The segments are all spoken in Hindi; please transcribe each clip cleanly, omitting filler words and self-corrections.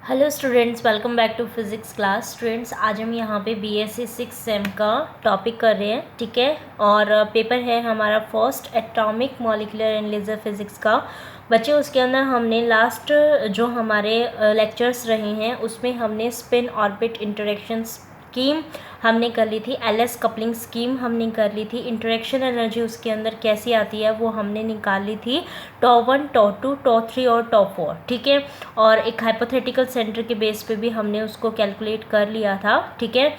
Hello students, welcome back to physics class. Students, आज हम यहाँ पे बीएससी 6 सेम का टॉपिक कर रहे हैं, ठीक है। और पेपर है हमारा first atomic molecular and laser physics का। बच्चे, उसके अंदर हमने लास्ट जो हमारे लेक्चर्स रहे हैं उसमें हमने स्पिन ऑर्बिट इंटरेक्शन स्कीम हमने कर ली थी, एलएस कपलिंग स्कीम हमने कर ली थी, इंटरेक्शन एनर्जी उसके अंदर कैसी आती है वो हमने निकाल ली थी, टॉ1 टॉ2 टॉ3 और टॉ4, ठीक है। और एक हाइपोथेटिकल सेंटर के बेस पे भी हमने उसको कैलकुलेट कर लिया था, ठीक है।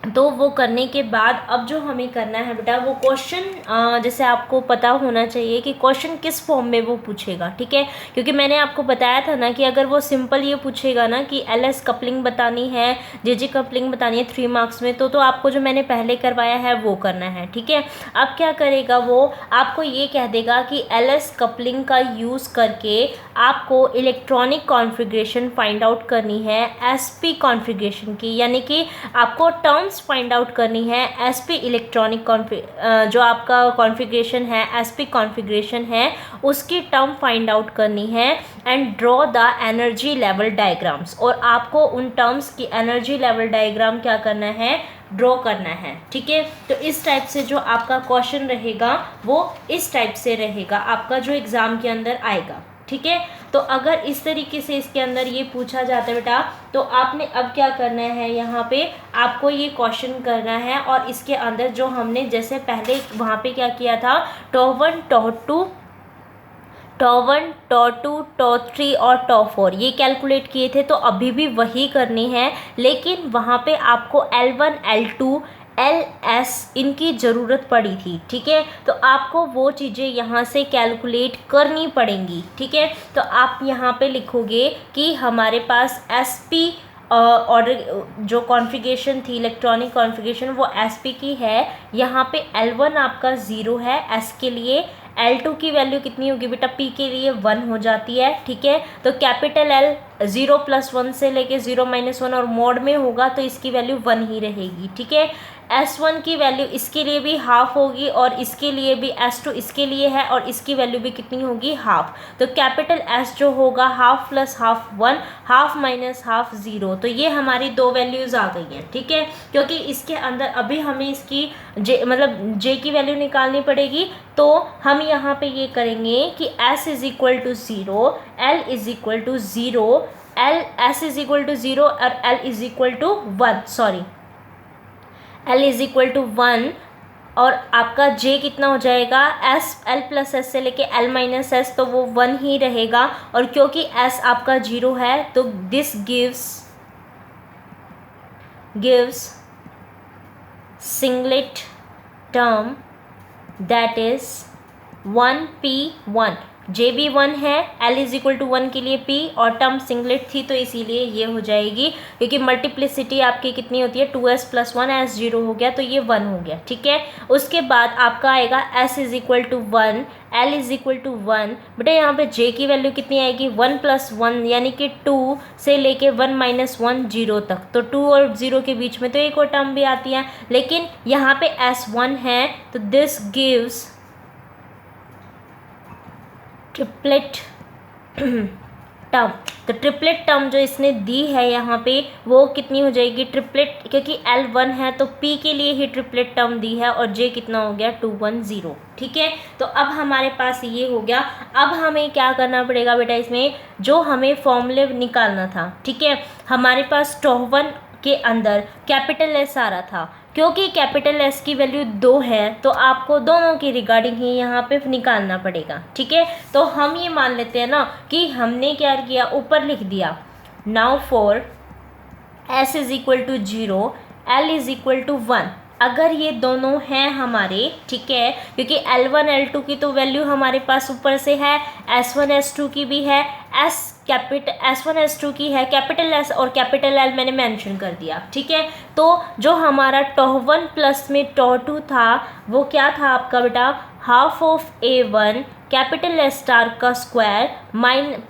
तो वो करने के बाद अब जो हमें करना है बेटा, वो क्वेश्चन जैसे आपको पता होना चाहिए कि क्वेश्चन किस फॉर्म में वो पूछेगा, ठीक है। क्योंकि मैंने आपको बताया था ना कि अगर वो सिंपल ये पूछेगा ना कि एलएस कपलिंग बतानी है, जेजे कपलिंग बतानी है 3 मार्क्स में, तो आपको जो मैंने पहले करवाया है वो करना है, ठीक है। अब क्या करेगा वो, आपको ये कह देगा कि एलएस कपलिंग का यूज़ करके आपको इलेक्ट्रॉनिक कॉन्फ़िगरेशन फाइंड आउट करनी है एसपी कॉन्फ़िगरेशन की, यानी कि आपको टर्म्स फाइंड आउट करनी है एसपी इलेक्ट्रॉनिक जो आपका कॉन्फ़िगरेशन है, एसपी कॉन्फ़िगरेशन है, उसकी टर्म फाइंड आउट करनी है and draw the energy level diagrams. और आपको उन टर्म्स की एनर्जी लेवल डायग्राम क्या करना है, ड्रॉ करना है, ठीक है। तो इस टाइप से जो आपका क्वेश्चन रहेगा वो इस टाइप से रहेगा आपका जो एग्ज़ाम के अंदर आएगा, ठीक है। तो अगर इस तरीके से इसके अंदर ये पूछा जाता है बेटा, तो आपने अब क्या करना है, यहाँ पे आपको ये क्वेश्चन करना है और इसके अंदर जो हमने जैसे पहले वहाँ पे क्या किया था, टॉ1 टॉ2 टॉ3 और टॉ4 ये कैलकुलेट किए थे, तो अभी भी वही करनी है, लेकिन वहाँ पे आपको L1 L2 LS इनकी ज़रूरत पड़ी थी, ठीक है। तो आपको वो चीज़ें यहाँ से कैलकुलेट करनी पड़ेंगी, ठीक है। तो आप यहाँ पे लिखोगे कि हमारे पास SP और जो कॉन्फ़िगरेशन थी इलेक्ट्रॉनिक कॉन्फ़िगरेशन वो SP की है। यहाँ पे L1 आपका 0 है S के लिए, L2 की वैल्यू कितनी होगी बेटा, P के लिए 1 हो जाती है, ठीक है। तो कैपिटल L 0 + 1 से लेके 0 - 1 और मोड में होगा तो इसकी वैल्यू 1 ही रहेगी, ठीक है। S1 की वैल्यू इसके लिए भी हाफ होगी और इसके लिए भी, S2 इसके लिए है और इसकी वैल्यू भी कितनी होगी, हाफ। तो कैपिटल S जो होगा half plus half 1, half minus half 0। तो ये हमारी दो वैल्यूज़ आ गई हैं, ठीक है। क्योंकि इसके अंदर अभी हमें इसकी J की वैल्यू निकालनी पड़ेगी, तो हम यहाँ पे ये करेंगे कि S = 0, L = 0, S = 0 और L = 1, सॉरी L = 1 और आपका J कितना हो जाएगा, L + S से लेके L - S, तो वो 1 ही रहेगा। और क्योंकि S आपका 0 है तो this gives singlet term that is 1P1, J भी 1 है, L = 1 के लिए P और टर्म सिंगलेट थी तो इसीलिए ये हो जाएगी, क्योंकि मल्टीप्लिसिटी आपकी कितनी होती है 2S + 1, S 0 हो गया तो ये 1 हो गया, ठीक है। उसके बाद आपका आएगा S = 1, L = 1, बेटा यहाँ पे J की वैल्यू कितनी आएगी, 1 + 1 यानी कि 2 से लेके 1 - 1 0 तक, तो 2 और 0 के बीच में तो एक और टर्म भी आती है, लेकिन यहाँ पे S 1 है तो दिस गिव्स ट्रिपलेट टर्म। तो ट्रिपलेट टर्म जो इसने दी है यहाँ पे वो कितनी हो जाएगी, ट्रिपलेट, क्योंकि L 1 है तो P के लिए ही ट्रिपलेट टर्म दी है और J कितना हो गया 2 1 0, ठीक है। तो अब हमारे पास ये हो गया। अब हमें क्या करना पड़ेगा बेटा, इसमें जो हमें फॉर्मूले निकालना था, ठीक है। हमारे पास टॉ1 के अंदर कैपिटल S आ रहा था, क्योंकि कैपिटल S की वैल्यू 2 है तो आपको दोनों की रिगार्डिंग ही यहाँ पे निकालना पड़ेगा, ठीक है। तो हम ये मान लेते हैं ना कि हमने क्या किया, ऊपर लिख दिया, नाउ फॉर S = 0, L = 1। अगर ये दोनों हैं हमारे, ठीक है, क्योंकि L1 L2 की तो वैल्यू हमारे पास ऊपर से है, S1 S2 की भी है, S1 S2 की है, कैपिटल S और कैपिटल L मैंने मेंशन कर दिया, ठीक है। तो जो हमारा टॉ1 प्लस में टॉ2 था वो क्या था आपका बेटा, half of A1 capital S star का स्क्वायर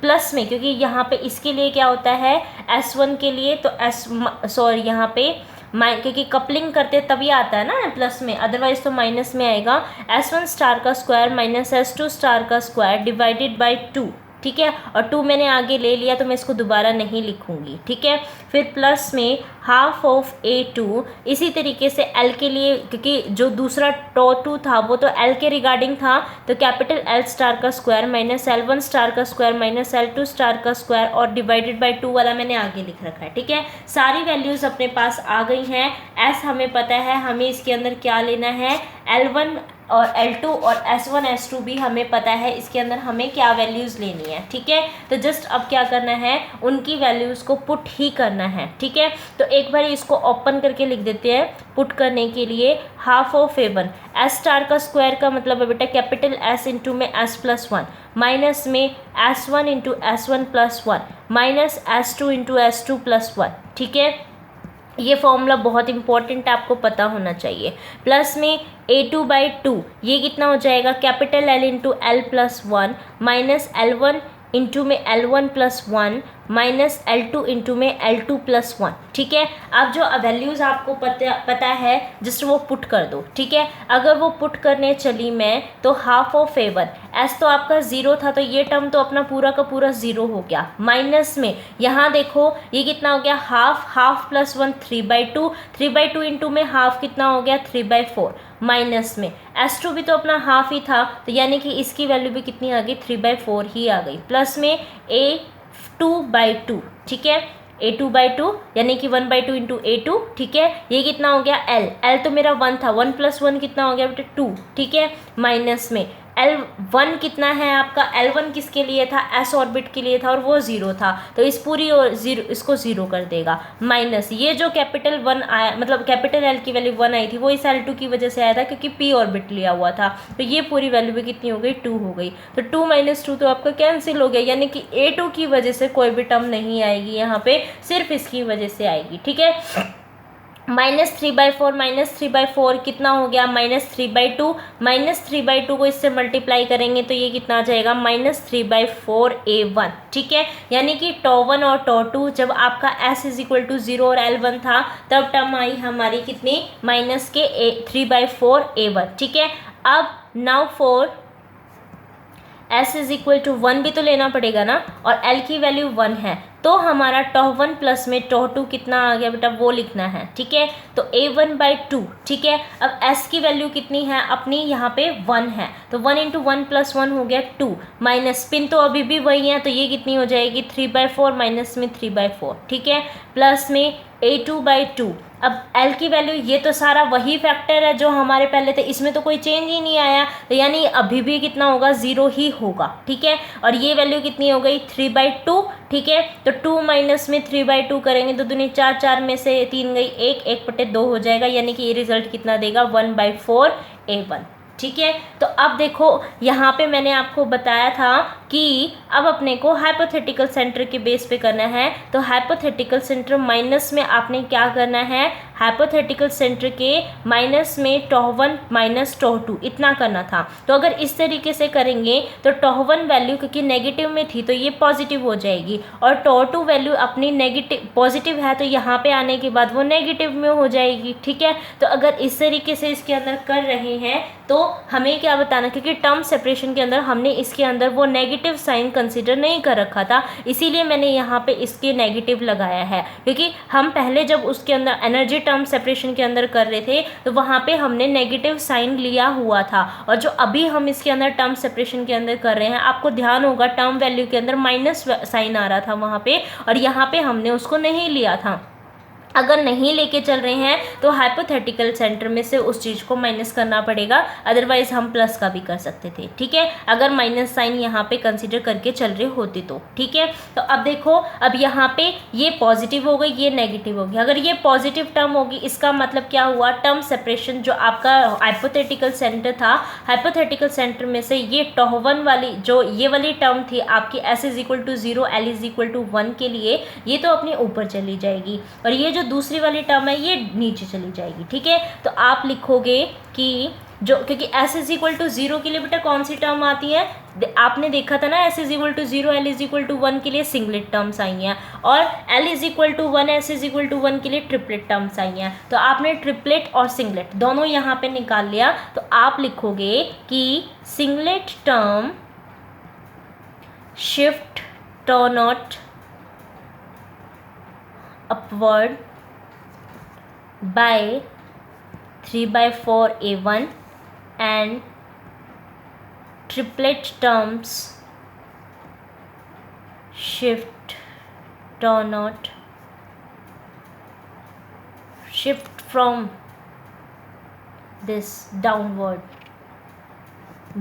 प्लस में, क्योंकि यहाँ पे इसके लिए क्या होता है S1 के लिए तो यहाँ पे क्योंकि कपलिंग करते तभी आता है ना प्लस में, अदरवाइज तो माइनस में आएगा। S1 स्टार का स्क्वायर माइनस S2 स्टार का स्क्वायर डिवाइडेड बाय 2, ठीक है, और 2 मैंने आगे ले लिया तो मैं इसको दोबारा नहीं लिखूंगी, ठीक है। फिर प्लस में हाफ ऑफ A2, इसी तरीके से L के लिए, क्योंकि जो दूसरा टो 2 था वो तो L के रिगार्डिंग था, तो कैपिटल L स्टार का स्क्वायर माइनस L1 स्टार का स्क्वायर माइनस L2 स्टार का स्क्वायर और डिवाइडेड बाय 2 वाला मैंने आगे लिख रखा है, ठीक है। सारी वैल्यूज़ अपने पास आ गई हैं। S हमें पता है, हमें इसके अंदर क्या लेना है, L1 और L2 और S1 S2 भी हमें पता है, इसके अंदर हमें क्या वैल्यूज़ लेनी है, ठीक है। तो जस्ट अब क्या करना है, उनकी वैल्यूज़ को पुट ही करना है, ठीक है। तो एक बार इसको ओपन करके लिख देते हैं पुट करने के लिए। Half of A1, S star का स्क्वायर का मतलब है बेटा कैपिटल S इंटू में S+1 माइनस में S1 into S1+1 minus S2 into S2+1, ठीक है। ये फॉर्मूला बहुत इंपॉर्टेंट है, आपको पता होना चाहिए। प्लस में A2/2, ये कितना हो जाएगा, capital L into L+1 minus L1 into में L1+1 माइनस L2 इंटू में L2+1, ठीक है। अब जो वैल्यूज़ आपको पता है जस्ट वो पुट कर दो, ठीक है। अगर वो पुट करने चली मैं तो हाफ ऑफ A1, S तो आपका 0 था तो ये टर्म तो अपना पूरा का पूरा 0 हो गया, माइनस में यहाँ देखो ये कितना हो गया, हाफ प्लस 1 3/2, 3/2 इंटू में हाफ कितना हो गया 3/4 माइनस में S2 भी तो अपना हाफ ही था, तो यानी कि इसकी वैल्यू भी कितनी आ गई 3/4 ही आ गई। प्लस में A2/2, ठीक है, A2/2 यानी कि 1/2 इंटू A2, ठीक है। ये कितना हो गया L तो मेरा 1 था, 1 + 1 कितना हो गया बेटा 2, ठीक है। माइनस में L1 कितना है आपका, L1 किसके लिए था, S ऑर्बिट के लिए था और वो 0 था, तो इस पूरी और 0 इसको 0 कर देगा। माइनस ये जो कैपिटल 1 आया, मतलब कैपिटल L की वैल्यू 1 आई थी, वो इस L2 की वजह से आया था क्योंकि P ऑर्बिट लिया हुआ था, तो ये पूरी वैल्यू भी कितनी हो गई 2 हो गई। तो 2 - 2 तो आपका कैंसिल हो गया, यानी कि A2 की वजह से कोई भी टर्म नहीं आएगी यहाँ पे, सिर्फ इसकी वजह से आएगी, ठीक है। -3/4 कितना हो गया, -3/2 -3/2 को इससे मल्टीप्लाई करेंगे तो ये कितना आ जाएगा -3/4 A1, ठीक है। यानी कि टॉ1 और टॉ2 जब आपका S = 0 और L1 था तब टर्म आई हमारी कितनी -3/4 A1, ठीक है। अब नाउ फॉर S = 1 भी तो लेना पड़ेगा ना, और L की वैल्यू 1 है, तो हमारा टॉ1 प्लस में टॉ2 कितना आ गया बेटा, वो लिखना है, ठीक है। तो A1/2, ठीक है। अब S की वैल्यू कितनी है अपनी, यहाँ पे 1 है, तो 1 × 1 + 1 हो गया 2, माइनस पिन तो अभी भी वही है, तो ये कितनी हो जाएगी 3/4 माइनस में 3/4, ठीक है। प्लस में A2/2, अब L की वैल्यू, ये तो सारा वही फैक्टर है जो हमारे पहले थे, इसमें तो कोई चेंज ही नहीं आया, तो यानी अभी भी कितना होगा 0 ही होगा, ठीक है। और ये वैल्यू कितनी हो गई 3/2, ठीक है। तो 2 माइनस में 3/2 करेंगे तो दुनी 4, 4 में से 3 गई 1, 1/2 हो जाएगा, यानी कि ये रिजल्ट कितना देगा 1/4 A1, ठीक है। तो अब देखो यहाँ पे मैंने आपको बताया था कि अब अपने को हाइपोथेटिकल सेंटर के बेस पे करना है, तो हाइपोथेटिकल सेंटर माइनस में आपने क्या करना है, हाइपोथेटिकल सेंटर के माइनस में टॉ1 माइनस टॉ2 इतना करना था। तो अगर इस तरीके से करेंगे तो टॉ1 वैल्यू क्योंकि नेगेटिव में थी तो ये पॉजिटिव हो जाएगी, और टॉ2 वैल्यू अपनी नेगेटिव पॉजिटिव है तो यहाँ पे आने के बाद वो नेगेटिव में हो जाएगी, ठीक है। तो अगर इस तरीके से इसके अंदर कर रहे हैं तो हमें क्या बताना, क्योंकि टर्म सेपरेशन के अंदर हमने इसके अंदर वो नेगेटिव साइन कंसीडर नहीं कर रखा था, इसीलिए मैंने यहाँ पे इसके नेगेटिव लगाया है, क्योंकि हम पहले जब उसके अंदर एनर्जी टर्म सेपरेशन के अंदर कर रहे थे तो वहाँ पे हमने नेगेटिव साइन लिया हुआ था, और जो अभी हम इसके अंदर टर्म सेपरेशन के अंदर कर रहे हैं, आपको ध्यान होगा टर्म वैल्यू के अंदर माइनस साइन आ रहा था वहाँ पे, और यहाँ पे हमने उसको नहीं लिया था। अगर नहीं लेके चल रहे हैं तो हाइपोथेटिकल सेंटर में से उस चीज़ को माइनस करना पड़ेगा, अदरवाइज हम प्लस का भी कर सकते थे, ठीक है, अगर माइनस साइन यहाँ पे कंसीडर करके चल रहे होते तो, ठीक है। तो अब देखो, अब यहाँ पे ये पॉजिटिव हो गई, ये नेगेटिव हो गई, अगर ये पॉजिटिव टर्म होगी इसका मतलब क्या हुआ, टर्म सेपरेशन जो आपका हाइपोथेटिकल सेंटर था, हाइपोथेटिकल सेंटर में से ये टॉ1 वाली जो ये वाली टर्म थी आपकी S = 0 L = 1 के लिए, ये तो अपने ऊपर चली जाएगी, और ये जो दूसरी वाली टर्म है ये नीचे चली जाएगी, ठीक है। तो आप लिखोगे कि जो, क्योंकि S = 0 के लिए बेटा कौन सी टर्म आती है, आपने देखा था ना, S = 0 L = 1 के लिए सिंगलेट टर्म्स आई हैं, और L = 1 S = 1 के लिए ट्रिपलेट टर्म्स आई हैं। तो आपने ट्रिपलेट और सिंगलेट दोनों यहाँ पे निकाल लिया, तो आप लिखोगे कि singlet term shift tau naught upward by 3/4 A1 and triplet terms shift tau naught shift from this downward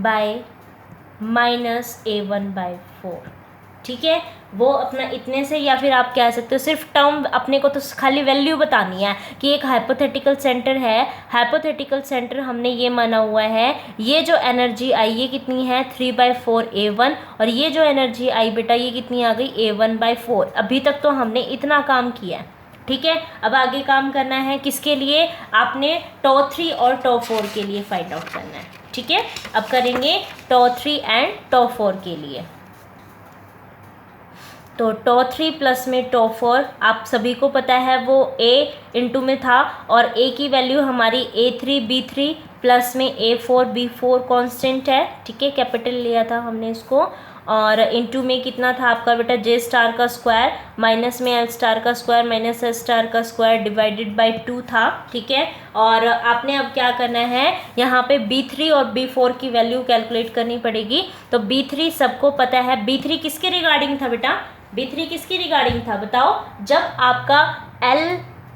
by -A1/4। ठीक है, वो अपना इतने से, या फिर आप कह सकते हो सिर्फ टर्म, अपने को तो खाली वैल्यू बतानी है कि एक हाइपोथेटिकल सेंटर है। हाइपोथेटिकल सेंटर हमने ये माना हुआ है, ये जो एनर्जी आई ये कितनी है 3/4 A1, और ये जो एनर्जी आई बेटा ये कितनी आ गई A1/4। अभी तक तो हमने इतना काम किया है। ठीक है, अब आगे काम करना है किसके लिए, आपने tau 3 और tau 4 के लिए फाइंड आउट करना है। ठीक है, अब करेंगे tau 3 एंड tau 4 के लिए। तो tau 3 प्लस में tau 4 आप सभी को पता है वो a इंटू में था, और a की वैल्यू हमारी A3 B3 प्लस में A4 B4 कांस्टेंट है। ठीक है, कैपिटल लिया था हमने इसको, और इंटू में कितना था आपका बेटा J स्टार का स्क्वायर माइनस में L स्टार का स्क्वायर माइनस S स्टार का स्क्वायर डिवाइडेड बाय 2 था। ठीक है, और आपने अब क्या करना है, यहाँ पे B3 और B4 की वैल्यू कैलकुलेट करनी पड़ेगी। तो B3 सबको पता है, B3 किसके रिगार्डिंग था बेटा, B3 किसकी रिगार्डिंग था बताओ, जब आपका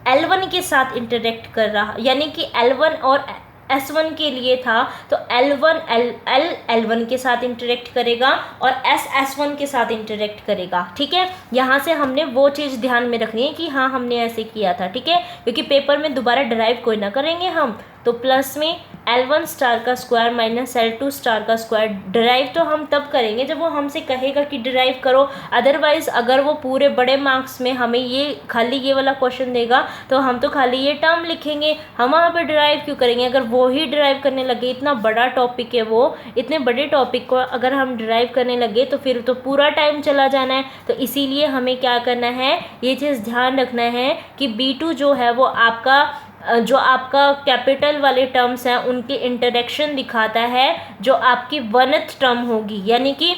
L1 के साथ इंटरेक्ट कर रहा, यानी कि L1 और S1 के लिए था, तो L1 के साथ इंटरेक्ट करेगा और S1 के साथ इंटरेक्ट करेगा। ठीक है, यहाँ से हमने वो चीज़ ध्यान में रखनी है कि हाँ हमने ऐसे किया था। ठीक है, क्योंकि पेपर में दोबारा डराइव कोई ना करेंगे हम, तो प्लस में L1 स्टार का स्क्वायर माइनस L2 स्टार का स्क्वायर। डिराइव तो हम तब करेंगे जब वो हमसे कहेगा कि डिराइव करो, अदरवाइज़ अगर वो पूरे बड़े मार्क्स में हमें ये खाली ये वाला क्वेश्चन देगा तो हम तो खाली ये टर्म लिखेंगे, हम वहाँ पे डिराइव क्यों करेंगे। अगर वो ही डिराइव करने लगे, इतना बड़ा टॉपिक है वो, इतने बड़े टॉपिक को अगर हम डिराइव करने लगे तो फिर तो पूरा टाइम चला जाना है। तो इसीलिए हमें क्या करना है, ये चीज़ ध्यान रखना है कि B2 जो है वो आपका जो आपका कैपिटल वाले टर्म्स हैं उनके इंटरेक्शन दिखाता है, जो आपकी वनथ टर्म होगी, यानी कि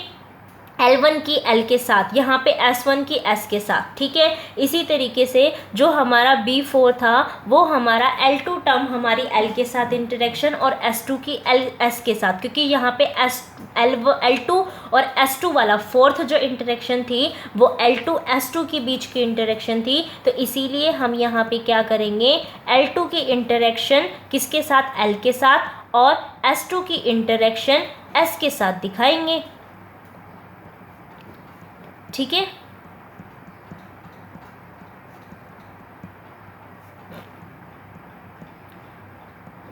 L1 की L के साथ, यहाँ पे S1 की S के साथ। ठीक है, इसी तरीके से जो हमारा B4 था वो हमारा L2 टर्म हमारी L के साथ इंटरेक्शन, और S2 की S के साथ, क्योंकि यहाँ पे L2 और S2 वाला फोर्थ जो इंटरेक्शन थी वो L2 S2 के बीच की इंटरेक्शन थी। तो इसीलिए हम यहाँ पे क्या करेंगे, L2 की इंटरेक्शन किसके साथ, L के साथ, और S2 की इंटरेक्शन S के साथ दिखाएंगे। ठीक है,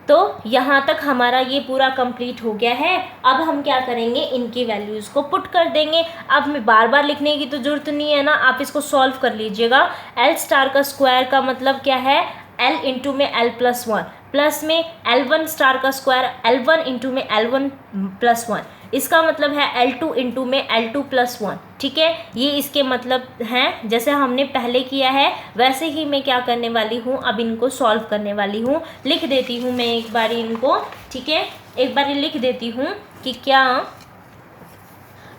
तो यहाँ तक हमारा ये पूरा कंप्लीट हो गया है। अब हम क्या करेंगे, इनकी वैल्यूज़ को पुट कर देंगे। अब मैं बार बार लिखने की तो ज़रूरत नहीं है ना, आप इसको सॉल्व कर लीजिएगा। L स्टार का स्क्वायर का मतलब क्या है, L इंटू में L प्लस 1 प्लस में L1 स्टार का स्क्वायर L1 इंटू में L1 प्लस 1, इसका मतलब है L2 इंटू में L2 प्लस 1। ठीक है, ये इसके मतलब हैं, जैसे हमने पहले किया है वैसे ही मैं क्या करने वाली हूँ, अब इनको सॉल्व करने वाली हूँ। लिख देती हूँ मैं एक बार इनको। ठीक है, एक बार लिख देती हूँ कि क्या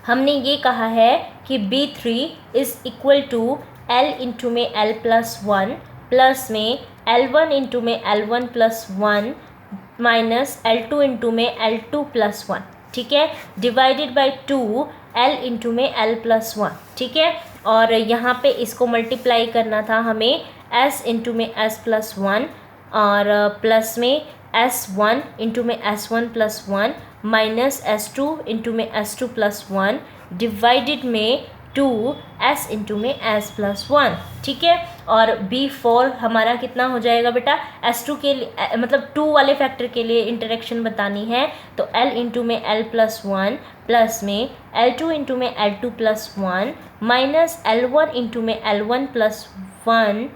हमने ये कहा है कि B3 is equal to L into में L प्लस 1 प्लस में L1 इंटू में L1 plus 1 minus L2 into में L2 प्लस 1। ठीक है, डिवाइडेड बाय 2 L इंटू में L प्लस 1। ठीक है, और यहाँ पे इसको मल्टीप्लाई करना था हमें S इंटू में S प्लस 1 और प्लस में S1 इंटू में S1 plus 1 minus S2 into में S2 प्लस 1 डिवाइडेड में 2 S इंटू में S प्लस 1। ठीक है, और B4 हमारा कितना हो जाएगा बेटा, S2 के लिए मतलब 2 वाले फैक्टर के लिए इंटरेक्शन बतानी है, तो L इंटू में L प्लस 1 प्लस में L2 इंटू में L2 plus 1 minus L1 into में L1 प्लस 1।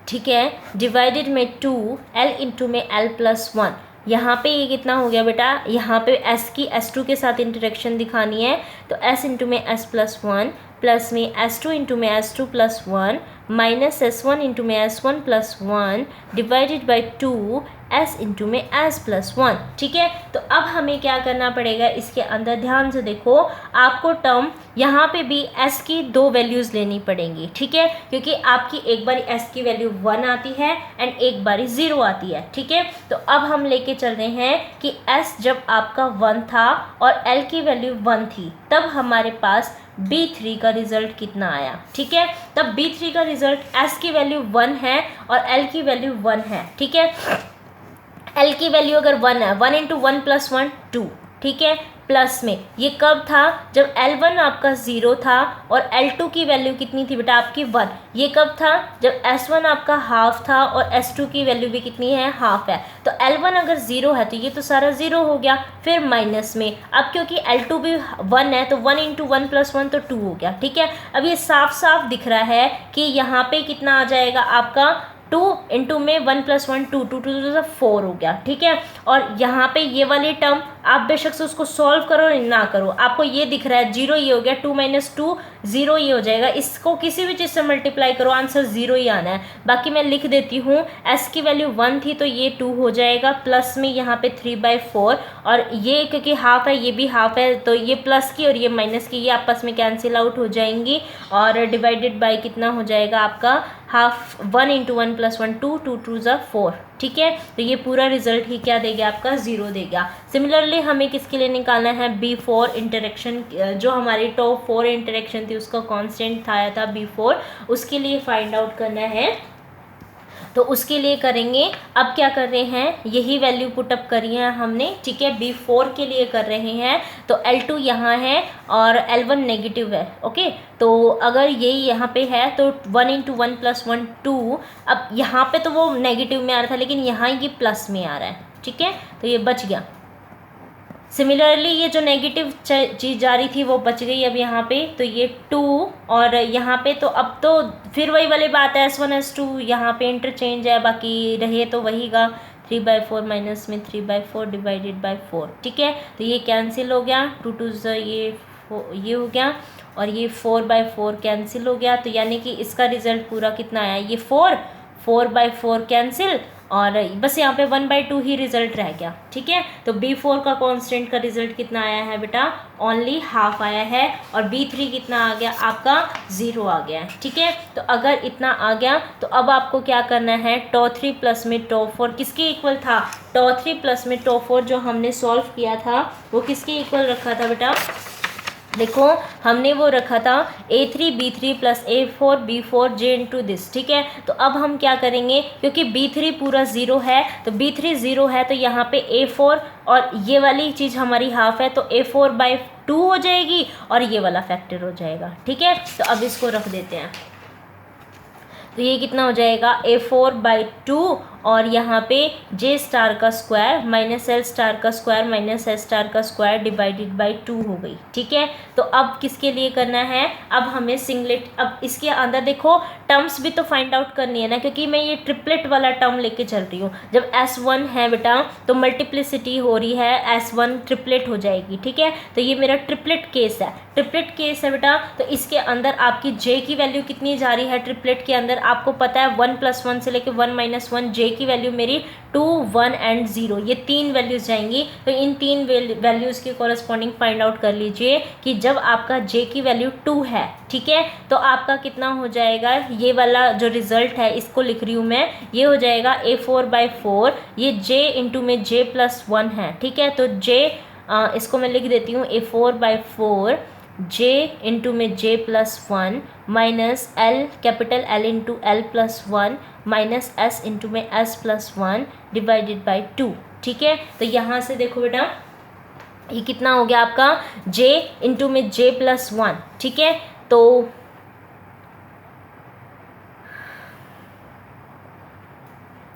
ठीक है, डिवाइडेड में 2 L इंटू में L प्लस 1। यहाँ पे ये कितना हो गया बेटा, यहाँ पे S की S2 के साथ इंटरेक्शन दिखानी है, तो S इंटू में S प्लस 1 प्लस में S2 इंटू में S2 plus 1 minus S1 into में S1 plus 1 divided by 2 s into में s प्लस 1। ठीक है, तो अब हमें क्या करना पड़ेगा, इसके अंदर ध्यान से देखो, आपको टर्म यहाँ पे भी s की 2 वैल्यूज़ लेनी पड़ेंगी। ठीक है, क्योंकि आपकी एक बारी s की वैल्यू 1 आती है एंड एक बारी 0 आती है। ठीक है, तो अब हम लेके चल रहे हैं कि s जब आपका 1 था और l की वैल्यू 1 थी, तब हमारे पास B3 का रिजल्ट कितना आया। ठीक है, तब B3 का रिजल्ट S की वैल्यू 1 है और L की वैल्यू 1 है। ठीक है, L की वैल्यू अगर 1 है, 1 इंटू 1 प्लस 1 2। ठीक है, प्लस में ये कब था, जब L1 आपका 0 था और L2 की वैल्यू कितनी थी बेटा आपकी 1। ये कब था, जब S1 आपका हाफ था और S2 की वैल्यू भी कितनी है, हाफ है। तो L1 अगर 0 है तो ये तो सारा 0 हो गया, फिर माइनस में, अब क्योंकि L2 भी 1 है तो 1 इंटू 1 प्लस 1 तो 2 हो गया। ठीक है, अब ये साफ साफ दिख रहा है कि यहाँ पे कितना आ जाएगा आपका 2 इंटू में 1 प्लस 1 2 2 2 4 हो गया। ठीक है, और यहाँ पे ये वाली टर्म आप बेशक से उसको सॉल्व करो ना करो, आपको ये दिख रहा है 0 ये हो गया, 2 माइनस 2 0 ये हो जाएगा। इसको किसी भी चीज़ से मल्टीप्लाई करो, आंसर 0 ही आना है। बाकी मैं लिख देती हूँ, s की वैल्यू 1 थी तो ये 2 हो जाएगा, प्लस में यहाँ पे 3/4, और ये क्योंकि हाफ है ये भी हाफ है तो ये प्लस की और ये माइनस की ये आपस में कैंसिल आउट हो जाएंगी, और डिवाइडेड बाय कितना हो जाएगा आपका हाफ, 1 इंटू 1 प्लस 1 2 2 2 4। ठीक है, तो ये पूरा रिजल्ट ही क्या देगा आपका 0 देगा। सिमिलरली हमें किसके लिए निकालना है, B4 इंटरेक्शन, जो हमारी टॉप 4 इंटरेक्शन थी उसका कांस्टेंट आया था B4, उसके लिए फाइंड आउट करना है। तो उसके लिए करेंगे, अब क्या कर रहे हैं, यही वैल्यू पुटअप करी है हमने। ठीक है, B4 के लिए कर रहे हैं, तो L2 यहाँ है और L1 नेगेटिव है। ओके, तो अगर यही यहाँ पे है तो 1 इंटू 1 प्लस 1 2, अब यहाँ पे तो वो नेगेटिव में आ रहा था लेकिन यहाँ ये प्लस में आ रहा है। ठीक है, तो ये बच गया। सिमिलरली ये जो नेगेटिव चीज़ जा रही थी वो बच गई अब यहाँ पे, तो ये 2 और यहाँ पे, तो अब तो फिर वही वाली बात है, S1 S2 यहाँ पे इंटरचेंज है, बाकी रहे तो वही का 3/4 माइनस में 3/4 डिवाइडेड बाय 4। ठीक है, तो ये कैंसिल हो गया, 2 2 ये हो गया और ये 4/4 कैंसिल हो गया, तो यानी कि इसका रिजल्ट पूरा कितना आया, ये 4/4 कैंसिल, और बस यहाँ पे 1/2 ही रिजल्ट रह गया। ठीक है, तो B4 का कांस्टेंट का रिजल्ट कितना आया है बेटा, ओनली हाफ आया है, और B3 कितना आ गया आपका 0 आ गया है। ठीक है, तो अगर इतना आ गया तो अब आपको क्या करना है, टॉ 3 प्लस में टॉ 4 किसके इक्वल था, टॉ 3 प्लस में टॉ 4 जो हमने सॉल्व किया था वो किसके इक्वल रखा था बेटा, देखो हमने वो रखा था A3 B3 plus A4 B4 J into this. ठीक है, तो अब हम क्या करेंगे, क्योंकि B3 पूरा 0 है तो B3 0 है, तो यहाँ पे A4 और ये वाली चीज़ हमारी हाफ है तो A4/2 हो जाएगी और ये वाला फैक्टर हो जाएगा। ठीक है, तो अब इसको रख देते हैं, तो ये कितना हो जाएगा A4/2 और यहाँ पे J स्टार का स्क्वायर माइनस L स्टार का स्क्वायर माइनस S स्टार का स्क्वायर डिवाइडेड बाय 2 हो गई। ठीक है, तो अब किसके लिए करना है, अब हमें सिंगलेट, अब इसके अंदर देखो टर्म्स भी तो फाइंड आउट करनी है ना, क्योंकि मैं ये ट्रिपलेट वाला टर्म लेके चल रही हूँ। जब S1 है बेटा तो मल्टीप्लिसिटी हो रही है, S1 ट्रिपलेट हो जाएगी। ठीक है, तो ये मेरा ट्रिपलेट केस है, ट्रिपलेट केस है बेटा, तो इसके अंदर आपकी J की वैल्यू कितनी जा रही है ट्रिपलेट के अंदर, आपको पता है 1 + 1 से लेकर 1 - 1 J की वैल्यू मेरी 2 1 एंड 0, ये 3 वैल्यूज़ जाएंगी। तो इन 3 वैल्यूज़ के कॉरस्पॉन्डिंग फाइंड आउट कर लीजिए कि जब आपका J की वैल्यू 2 है, ठीक है, तो आपका कितना हो जाएगा, ये वाला जो रिजल्ट है इसको लिख रही हूँ मैं, ये हो जाएगा A4/4, ये J इंटू में J + 1 है। ठीक है, तो J इसको मैं लिख देती हूँ A4/4 J इंटू में J + 1 minus L capital L into L + 1 minus S into में S + 1 डिवाइडेड बाय 2। ठीक है, तो यहाँ से देखो बेटा ये कितना हो गया आपका J इंटू में J + 1। ठीक है, तो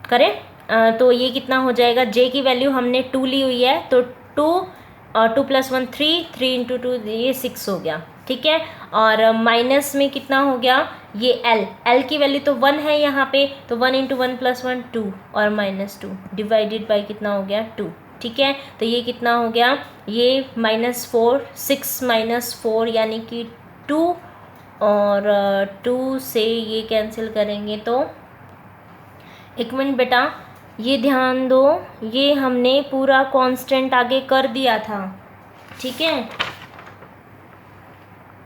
करें तो ये कितना हो जाएगा, J की वैल्यू हमने 2 ली हुई है तो 2 2 + 1 3 3 इंटू 2 ये 6 हो गया। ठीक है, और माइनस में कितना हो गया, ये L की वैल्यू तो 1 है यहाँ पे, तो 1 इंटू 1 + 1 2 और -2 डिवाइडेड बाय कितना हो गया 2। ठीक है, तो ये कितना हो गया, ये -4 6 - 4 यानी कि 2 और 2 से ये कैंसिल करेंगे तो एक मिनट बेटा, ये ध्यान दो, ये हमने पूरा कांस्टेंट आगे कर दिया था, ठीक है।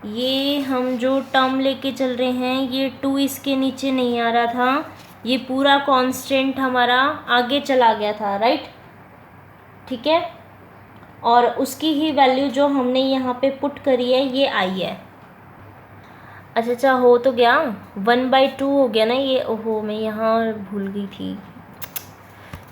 ये हम जो टर्म लेके चल रहे हैं, ये 2 इसके नीचे नहीं आ रहा था, ये पूरा कांस्टेंट हमारा आगे चला गया था, राइट, ठीक है। और उसकी ही वैल्यू जो हमने यहाँ पे पुट करी है ये आई है। अच्छा, हो तो गया, 1/2 हो गया ना ये। ओहो, मैं यहाँ भूल गई थी,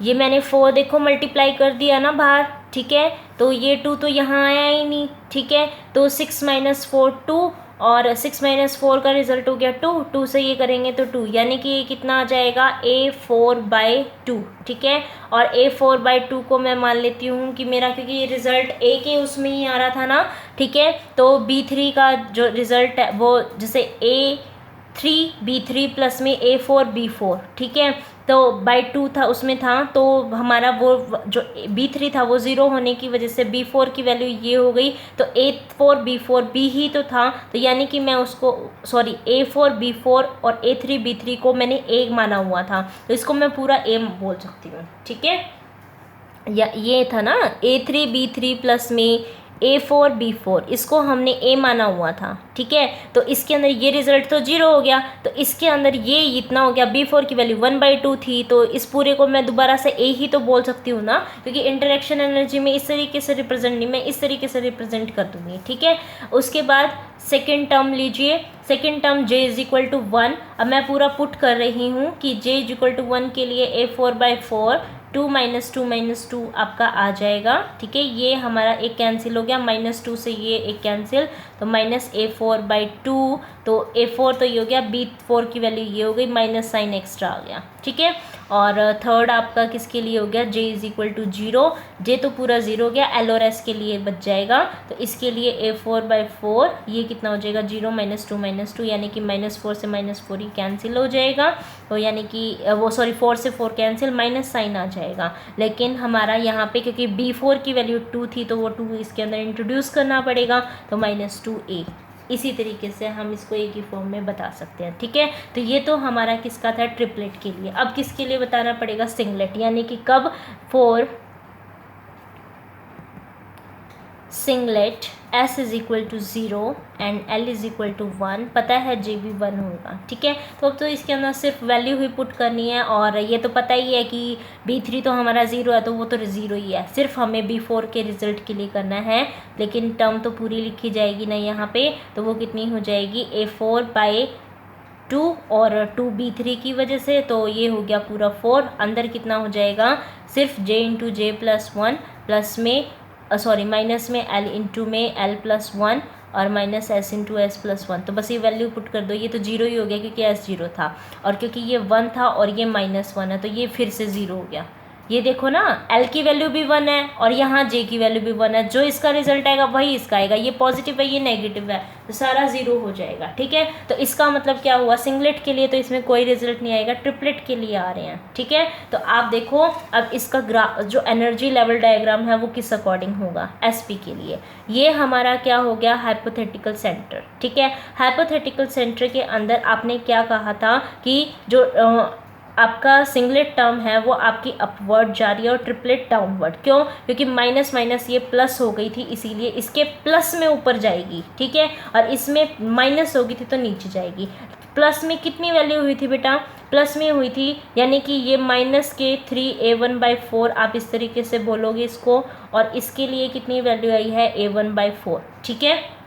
ये मैंने 4 देखो मल्टीप्लाई कर दिया ना बाहर, ठीक है। तो ये 2 तो यहाँ आया ही नहीं, ठीक है। तो 6 - 4 2, और 6 - 4 का रिजल्ट हो गया 2, 2 से ये करेंगे तो 2, यानी कि ये कितना आ जाएगा A4/2, ठीक है। और A4/2 को मैं मान लेती हूँ कि मेरा, क्योंकि ये रिज़ल्ट A के उसमें ही आ रहा था ना, ठीक है। तो B3 का जो रिज़ल्ट है वो जैसे A3B3 प्लस में A4B4, ठीक है। तो /2 था उसमें था, तो हमारा वो जो B3 था वो 0 होने की वजह से B4 की वैल्यू ये हो गई। तो A4B4B ही तो था, तो यानी कि मैं उसको सॉरी A4B4 और A3B3 को मैंने A माना हुआ था, तो इसको मैं पूरा A बोल सकती हूँ, ठीक है। या ये था ना A3B3 प्लस में A4B4, इसको हमने A माना हुआ था, ठीक है। तो इसके अंदर ये रिजल्ट तो 0 हो गया, तो इसके अंदर ये इतना हो गया, B4 की वैल्यू 1/2 थी, तो इस पूरे को मैं दोबारा से A ही तो बोल सकती हूँ ना, क्योंकि इंटरेक्शन एनर्जी में इस तरीके से रिप्रेजेंट नहीं, मैं इस तरीके से रिप्रेजेंट कर दूँगी, ठीक है। उसके बाद सेकेंड टर्म लीजिए, सेकेंड टर्म J = 1। अब मैं पूरा पुट कर रही हूँ कि J = 1 के लिए A4/4 2 - 2 आपका आ जाएगा, ठीक है। ये हमारा एक कैंसिल हो गया, -2 से ये एक कैंसिल, तो -A4/2, तो A4 तो ये हो गया, B4 की वैल्यू ये हो गई, माइनस साइन एक्स्ट्रा आ गया, ठीक है। और थर्ड आपका किसके लिए हो गया, J = 0, J तो पूरा 0 हो गया, L और S के लिए बच जाएगा, तो इसके लिए A4/4 ये कितना हो जाएगा, 0 - 2 - 2, यानी कि -4 से -4 ही कैंसिल हो जाएगा, तो यानी कि वो सॉरी 4 से 4 कैंसिल, माइनस साइन आ जाएगा। लेकिन हमारा यहाँ पे क्योंकि B4 की वैल्यू 2 थी, तो वो 2 इसके अंदर इंट्रोड्यूस करना पड़ेगा, तो -2A। इसी तरीके से हम इसको एक ही फॉर्म में बता सकते हैं, ठीक है। तो ये तो हमारा किसका था, ट्रिपलेट के लिए। अब किसके लिए बताना पड़ेगा, सिंगलेट, यानी कि कब, for singlet S = 0 and L = 1, पता है J भी 1 होगा, ठीक है। तो अब तो इसके अंदर सिर्फ वैल्यू ही पुट करनी है, और ये तो पता ही है कि B3 तो हमारा 0 है, तो वो तो 0 ही है, सिर्फ हमें B4 के रिजल्ट के लिए करना है, लेकिन टर्म तो पूरी लिखी जाएगी ना यहाँ पे, तो वो कितनी हो जाएगी, A4/2 और 2 B3 की वजह से, तो ये हो गया पूरा 4, अंदर कितना हो जाएगा, सिर्फ J × J + 1 प्लस में माइनस में L × में L + 1 और माइनस S × S + 1, तो बस ये वैल्यू पुट कर दो, ये तो 0 ही हो गया क्योंकि S 0 था, और क्योंकि ये 1 था और ये -1 है, तो ये फिर से 0 हो गया। ये देखो ना, L की वैल्यू भी 1 है और यहाँ J की वैल्यू भी 1 है, जो इसका रिजल्ट आएगा वही इसका आएगा, ये पॉजिटिव है ये नेगेटिव है, तो सारा 0 हो जाएगा, ठीक है। तो इसका मतलब क्या हुआ, सिंगलेट के लिए तो इसमें कोई रिजल्ट नहीं आएगा, ट्रिपलेट के लिए आ रहे हैं, ठीक है। तो आप देखो अब इसका जो एनर्जी लेवल डायग्राम है वो किस अकॉर्डिंग होगा, SP के लिए। ये हमारा क्या हो गया, हाइपोथेटिकल सेंटर, ठीक है। हाइपोथेटिकल सेंटर के अंदर आपने क्या कहा था कि जो आपका सिंगलेट टर्म है वो आपकी अपवर्ड जा रही है और ट्रिपलेट डाउनवर्ड, क्यों, क्योंकि माइनस माइनस ये प्लस हो गई थी, इसीलिए इसके प्लस में ऊपर जाएगी, ठीक है, और इसमें माइनस हो गई थी तो नीचे जाएगी। प्लस में कितनी वैल्यू हुई थी बेटा, प्लस में हुई थी, यानी कि ये -3A1/4 आप इस तरीके से बोलोगे इसको, और इसके लिए कितनी वैल्यू आई है, A1/4, ठीक है।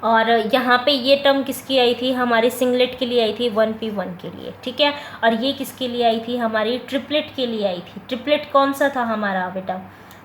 और यहाँ पे ये टर्म किसकी आई थी, हमारी सिंगलेट के लिए आई थी 1P1 के लिए, ठीक है। और ये किसके लिए आई थी, हमारी ट्रिपलेट के लिए आई थी। ट्रिपलेट कौन सा था हमारा बेटा,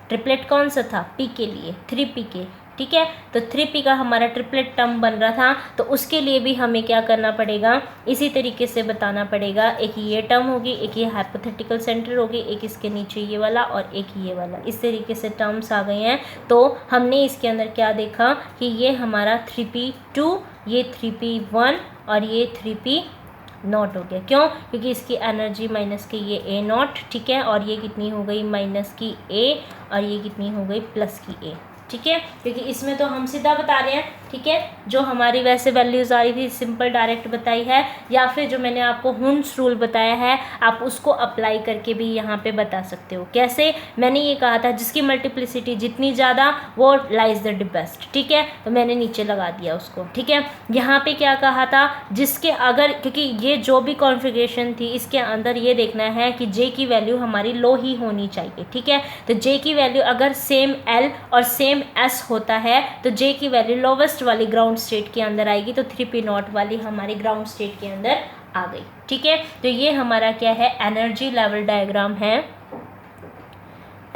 ट्रिपलेट कौन सा था, P के लिए, 3P के, ठीक है। तो 3P का हमारा ट्रिपलेट टर्म बन रहा था, तो उसके लिए भी हमें क्या करना पड़ेगा, इसी तरीके से बताना पड़ेगा। एक ये टर्म होगी, एक ये हाइपोथेटिकल सेंटर होगी, एक इसके नीचे ये वाला और एक ये वाला, इस तरीके से टर्म्स आ गए हैं। तो हमने इसके अंदर क्या देखा कि ये हमारा 3P2, ये 3P1 और ये 3P0 हो गया, क्यों, क्योंकि इसकी एनर्जी माइनस की ये A0, ठीक है, और ये कितनी हो गई, माइनस की A, और ये कितनी हो गई, प्लस की A, ठीक है। क्योंकि इसमें तो हम सीधा बता रहे हैं ठीक है, जो हमारी वैसे वैल्यूज़ आ रही थी सिंपल डायरेक्ट बताई है, या फिर जो मैंने आपको हुंस रूल बताया है आप उसको अप्लाई करके भी यहाँ पे बता सकते हो। कैसे? मैंने ये कहा था जिसकी मल्टीप्लिसिटी जितनी ज़्यादा वो लाइज द बेस्ट, ठीक है, तो मैंने नीचे लगा दिया उसको। ठीक है, यहाँ पे क्या कहा था, जिसके अगर, क्योंकि ये जो भी कॉन्फ़िगरेशन थी इसके अंदर ये देखना है कि जे की वैल्यू हमारी लो ही होनी चाहिए। ठीक है, तो जे की वैल्यू अगर सेम एल और सेम एस होता है तो जे की वैल्यू लोवेस्ट वाली ग्राउंड स्टेट के अंदर आएगी, तो 3p0 वाली हमारी ग्राउंड स्टेट के अंदर आ गई। ठीक है, तो ये हमारा क्या है, एनर्जी लेवल डायग्राम है,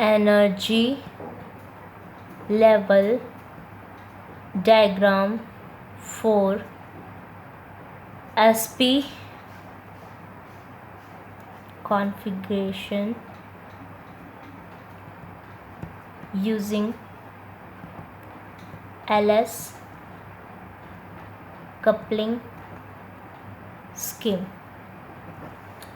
energy level diagram for SP configuration using LS coupling scheme।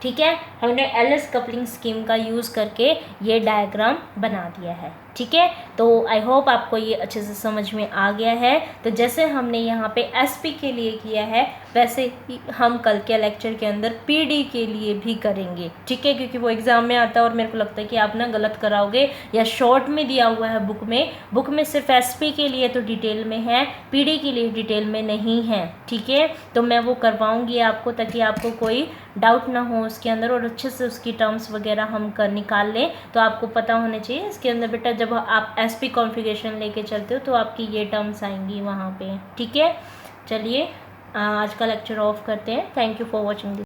ठीक है, हमने LS कपलिंग स्कीम का यूज़ करके ये डायग्राम बना दिया है। ठीक है, तो आई होप आपको ये अच्छे से समझ में आ गया है। तो जैसे हमने यहाँ पे SP के लिए किया है वैसे ही हम कल के लेक्चर के अंदर PD के लिए भी करेंगे। ठीक है, क्योंकि वो एग्ज़ाम में आता है और मेरे को लगता है कि आप ना गलत कराओगे, या शॉर्ट में दिया हुआ है बुक में सिर्फ SP के लिए तो डिटेल में है, PD के लिए डिटेल में नहीं है। ठीक है, तो मैं वो करवाऊँगी आपको ताकि आपको कोई डाउट ना हो उसके अंदर, और अच्छे से उसकी टर्म्स वगैरह हम निकाल लें। तो आपको पता होने चाहिए इसके अंदर बेटा, जब आप SP कॉन्फ़िगरेशन लेके चलते हो तो आपकी ये टर्म्स आएंगी वहाँ पे। ठीक है, चलिए आज का लेक्चर ऑफ करते हैं। Thank you for watching this.